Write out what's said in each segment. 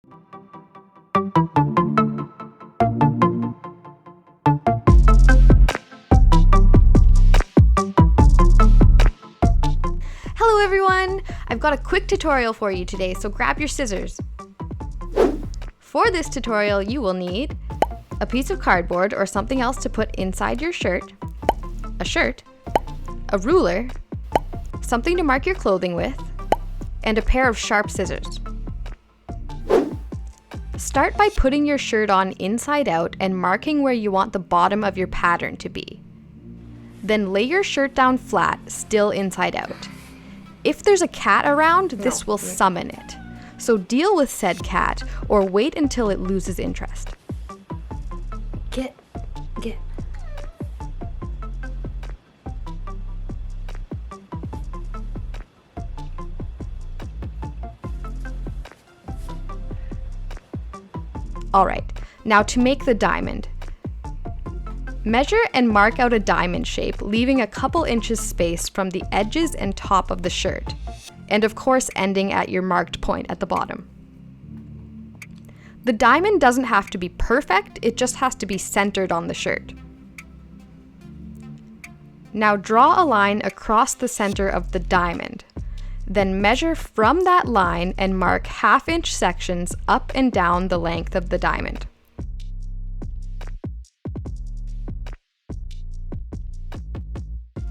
Hello everyone! I've got a quick tutorial for you today, so grab your scissors. For this tutorial, you will need a piece of cardboard or something else to put inside your shirt, a ruler, something to mark your clothing with, and a pair of sharp scissors. Start by putting your shirt on inside out and marking where you want the bottom of your pattern to be. Then lay your shirt down flat, still inside out. If there's a cat around, this will summon it. So deal with said cat or wait until it loses interest. Get. Alright, now to make the diamond. Measure and mark out a diamond shape, leaving a couple inches space from the edges and top of the shirt, and of course ending at your marked point at the bottom. The diamond doesn't have to be perfect, it just has to be centered on the shirt. Now draw a line across the center of the diamond. Then measure from that line and mark half-inch sections up and down the length of the diamond.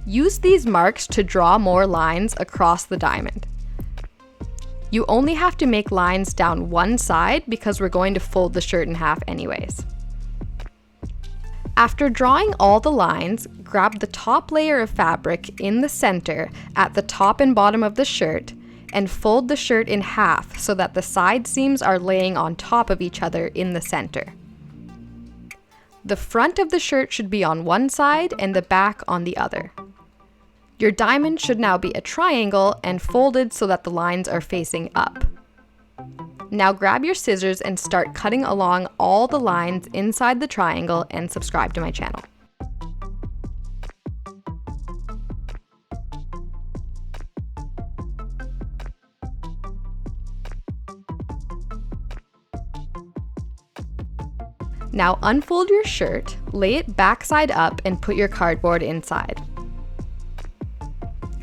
Use these marks to draw more lines across the diamond. You only have to make lines down one side because we're going to fold the shirt in half anyways. After drawing all the lines, grab the top layer of fabric in the center at the top and bottom of the shirt and fold the shirt in half so that the side seams are laying on top of each other in the center. The front of the shirt should be on one side and the back on the other. Your diamond should now be a triangle and folded so that the lines are facing up. Now grab your scissors and start cutting along all the lines inside the triangle and subscribe to my channel. Now unfold your shirt, lay it backside up and put your cardboard inside.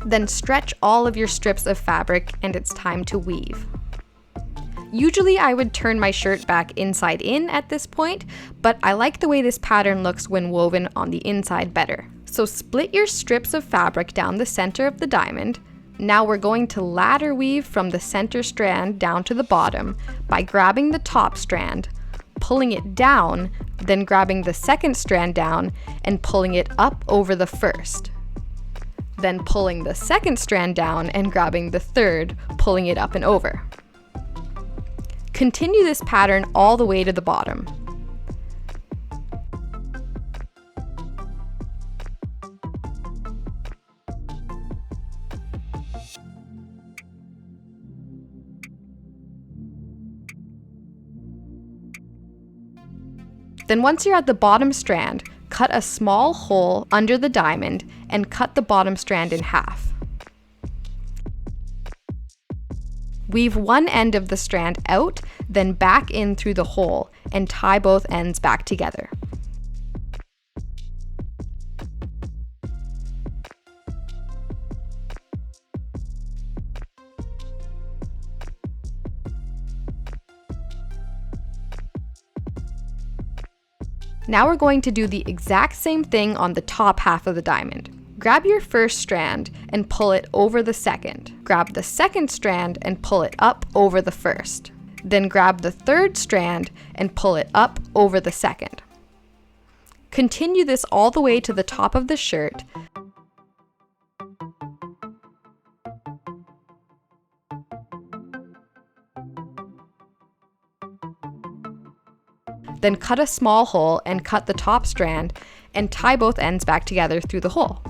Then stretch all of your strips of fabric and it's time to weave. Usually I would turn my shirt back inside in at this point, but I like the way this pattern looks when woven on the inside better. So split your strips of fabric down the center of the diamond. Now we're going to ladder weave from the center strand down to the bottom by grabbing the top strand, pulling it down, then grabbing the second strand down and pulling it up over the first. Then pulling the second strand down and grabbing the third, pulling it up and over. Continue this pattern all the way to the bottom. Then once you're at the bottom strand, cut a small hole under the diamond and cut the bottom strand in half. Weave one end of the strand out, then back in through the hole, and tie both ends back together. Now we're going to do the exact same thing on the top half of the diamond. Grab your first strand and pull it over the second. Grab the second strand and pull it up over the first. Then grab the third strand and pull it up over the second. Continue this all the way to the top of the shirt. Then cut a small hole and cut the top strand and tie both ends back together through the hole.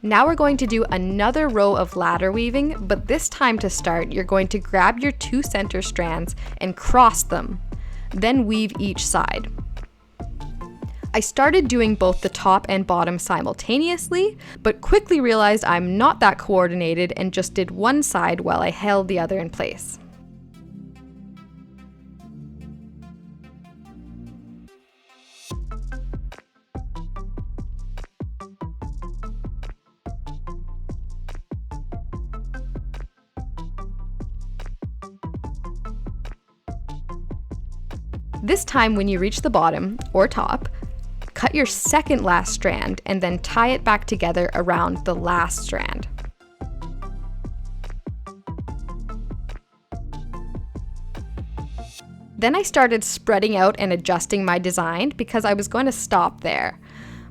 Now we're going to do another row of ladder weaving, but this time to start, you're going to grab your two center strands and cross them, then weave each side. I started doing both the top and bottom simultaneously, but quickly realized I'm not that coordinated and just did one side while I held the other in place. This time when you reach the bottom, or top, cut your second last strand and then tie it back together around the last strand. Then I started spreading out and adjusting my design because I was going to stop there.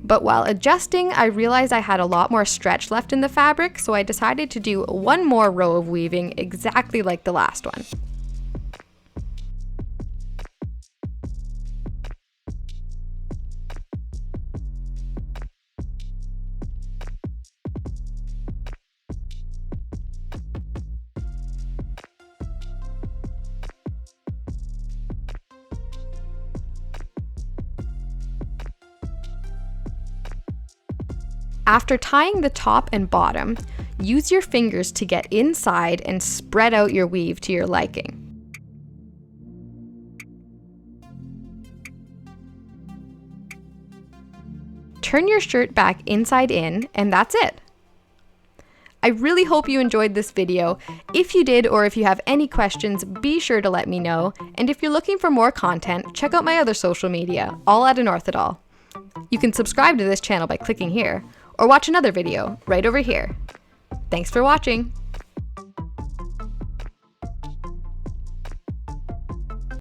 But while adjusting, I realized I had a lot more stretch left in the fabric, so I decided to do one more row of weaving exactly like the last one. After tying the top and bottom, use your fingers to get inside and spread out your weave to your liking. Turn your shirt back inside in, and that's it. I really hope you enjoyed this video. If you did, or if you have any questions, be sure to let me know. And if you're looking for more content, check out my other social media, all at Anorthidol. You can subscribe to this channel by clicking here, or watch another video right over here. Thanks for watching!